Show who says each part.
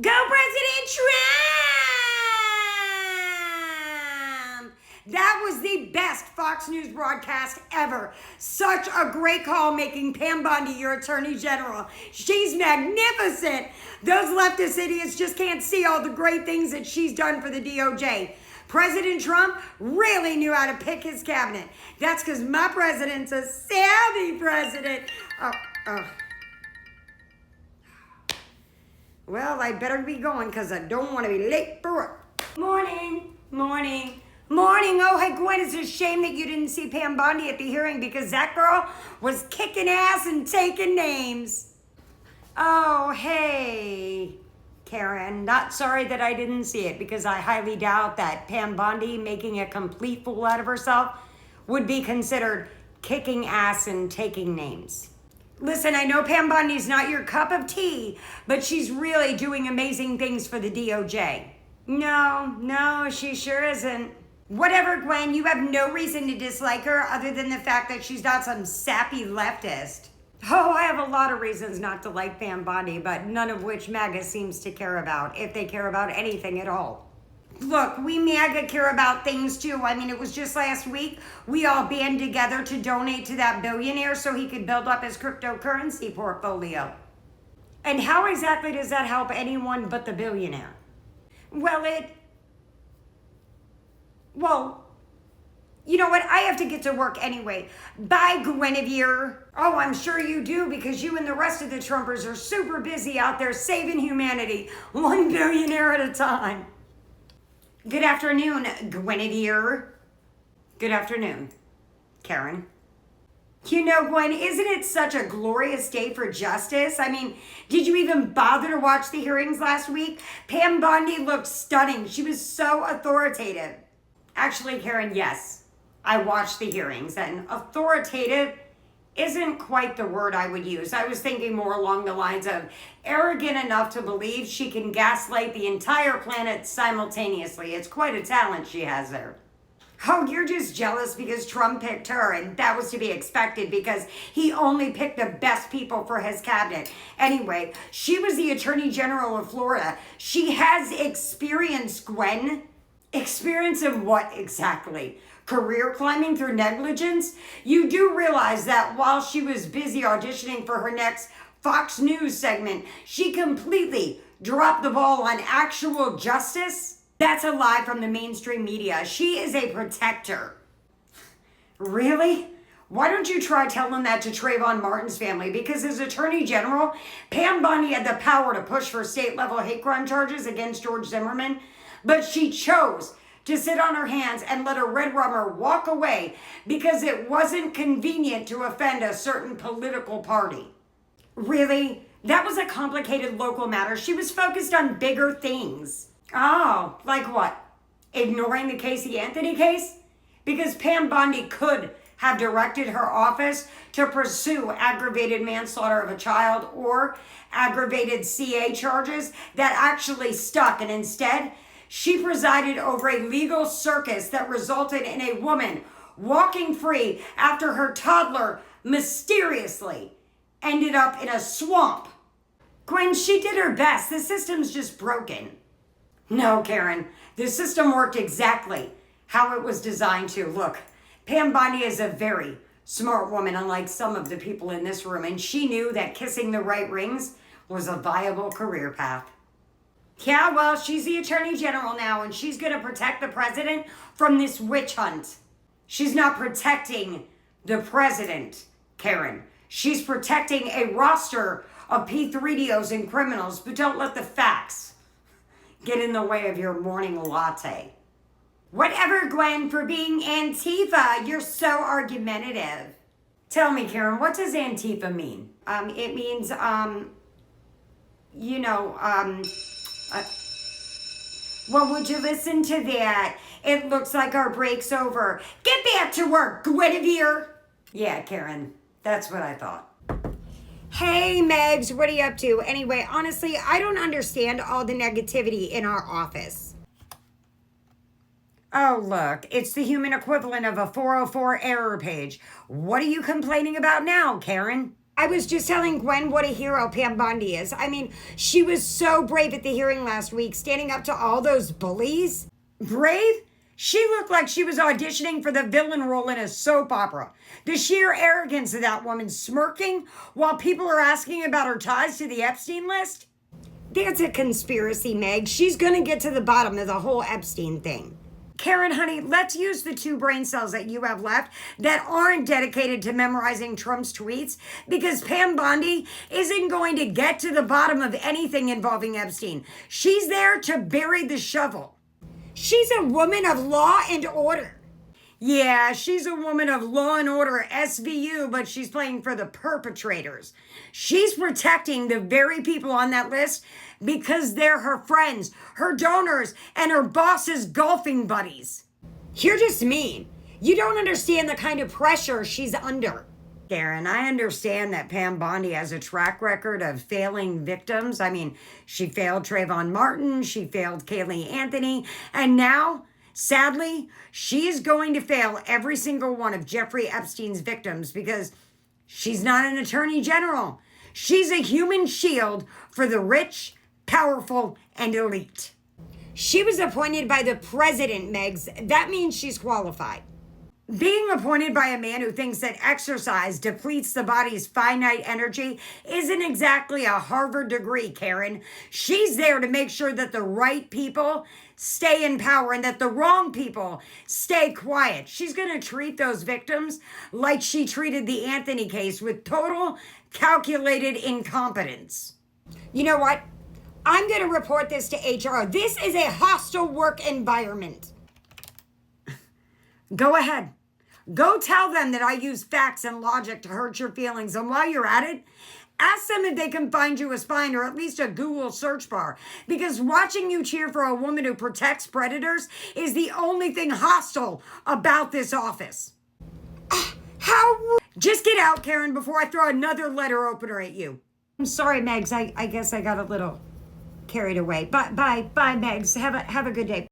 Speaker 1: Go President Trump! That was the best Fox News broadcast ever. Such a great call making Pam Bondi your Attorney General. She's magnificent. Those leftist idiots just can't see all the great things that she's done for the DOJ. President Trump really knew how to pick his cabinet. That's because my president's a savvy president. Oh. Well, I better be going because I don't want to be late for work. Morning. Oh, hey, Gwen, it's a shame that you didn't see Pam Bondi at the hearing because that girl was kicking ass and taking names. Oh, hey, Karen. Not sorry that I didn't see it because I highly doubt that Pam Bondi making a complete fool out of herself would be considered kicking ass and taking names. Listen, I know Pam Bondi's not your cup of tea, but she's really doing amazing things for the DOJ. No, she sure isn't. Whatever, Gwen, you have no reason to dislike her other than the fact that she's not some sappy leftist. Oh, I have a lot of reasons not to like Pam Bondi, but none of which MAGA seems to care about, if they care about anything at all. Look, we MAGA care about things too. I mean, it was just last week, we all band together to donate to that billionaire so he could build up his cryptocurrency portfolio. And how exactly does that help anyone but the billionaire? Well, you know what? I have to get to work anyway. Bye, Guinevere. Oh, I'm sure you do because you and the rest of the Trumpers are super busy out there saving humanity, one billionaire at a time. Good afternoon, Guinevere. Good afternoon, Karen. You know, Gwen, isn't it such a glorious day for justice? I mean, did you even bother to watch the hearings last week? Pam Bondi looked stunning. She was so authoritative. Actually, Karen, yes, I watched the hearings, and authoritative isn't quite the word I would use. I was thinking more along the lines of arrogant enough to believe she can gaslight the entire planet simultaneously. It's quite a talent she has there. Oh, you're just jealous because Trump picked her, and that was to be expected because he only picked the best people for his cabinet. Anyway, she was the Attorney General of Florida. She has experience, Gwen. Experience in what exactly? Career climbing through negligence? You do realize that while she was busy auditioning for her next Fox News segment, she completely dropped the ball on actual justice? That's a lie from the mainstream media. She is a protector. Really? Why don't you try telling that to Trayvon Martin's family? Because as Attorney General, Pam Bondi had the power to push for state-level hate crime charges against George Zimmerman, but she chose to sit on her hands and let a red rummer walk away because it wasn't convenient to offend a certain political party. Really? That was a complicated local matter. She was focused on bigger things. Oh, like what? Ignoring the Casey Anthony case? Because Pam Bondi could have directed her office to pursue aggravated manslaughter of a child or aggravated CA charges that actually stuck, and instead, she presided over a legal circus that resulted in a woman walking free after her toddler mysteriously ended up in a swamp. Gwen, she did her best. The system's just broken. No, Karen, the system worked exactly how it was designed to. Look, Pam Bondi is a very smart woman, unlike some of the people in this room, and she knew that kissing the right rings was a viable career path. Yeah, well, she's the Attorney General now, and she's going to protect the president from this witch hunt. She's not protecting the president, Karen. She's protecting a roster of P3DOs and criminals, but don't let the facts get in the way of your morning latte. Whatever, Gwen, for being Antifa. You're so argumentative. Tell me, Karen, what does Antifa mean? It means, well, would you listen to that? It looks like our break's over. Get back to work, Guinevere. Yeah, Karen, that's what I thought. Hey, Megs, what are you up to? Anyway, honestly, I don't understand all the negativity in our office. Oh, look, it's the human equivalent of a 404 error page. What are you complaining about now, Karen? I was just telling Gwen what a hero Pam Bondi is. I mean, she was so brave at the hearing last week, standing up to all those bullies. Brave? She looked like she was auditioning for the villain role in a soap opera. The sheer arrogance of that woman smirking while people are asking about her ties to the Epstein list. That's a conspiracy, Meg. She's gonna get to the bottom of the whole Epstein thing. Karen, honey, let's use the 2 brain cells that you have left that aren't dedicated to memorizing Trump's tweets, because Pam Bondi isn't going to get to the bottom of anything involving Epstein. She's there to bury the shovel. She's a woman of law and order. Yeah, she's a woman of law and order, SVU, but she's playing for the perpetrators. She's protecting the very people on that list because they're her friends, her donors, and her boss's golfing buddies. You're just mean. You don't understand the kind of pressure she's under. Karen, I understand that Pam Bondi has a track record of failing victims. I mean, she failed Trayvon Martin, she failed Kaylee Anthony, and now, sadly, she is going to fail every single one of Jeffrey Epstein's victims because she's not an attorney general. She's a human shield for the rich, powerful, and elite. She was appointed by the president, Megs. That means she's qualified. Being appointed by a man who thinks that exercise depletes the body's finite energy isn't exactly a Harvard degree, Karen. She's there to make sure that the right people stay in power and that the wrong people stay quiet. She's going to treat those victims like she treated the Anthony case, with total calculated incompetence. You know what? I'm going to report this to HR. This is a hostile work environment. Go ahead. Go tell them that I use facts and logic to hurt your feelings. And while you're at it, ask them if they can find you a spine or at least a Google search bar. Because watching you cheer for a woman who protects predators is the only thing hostile about this office. How? Just get out, Karen, before I throw another letter opener at you. I'm sorry, Megs. I guess I got a little carried away. Bye, Megs. Have a good day.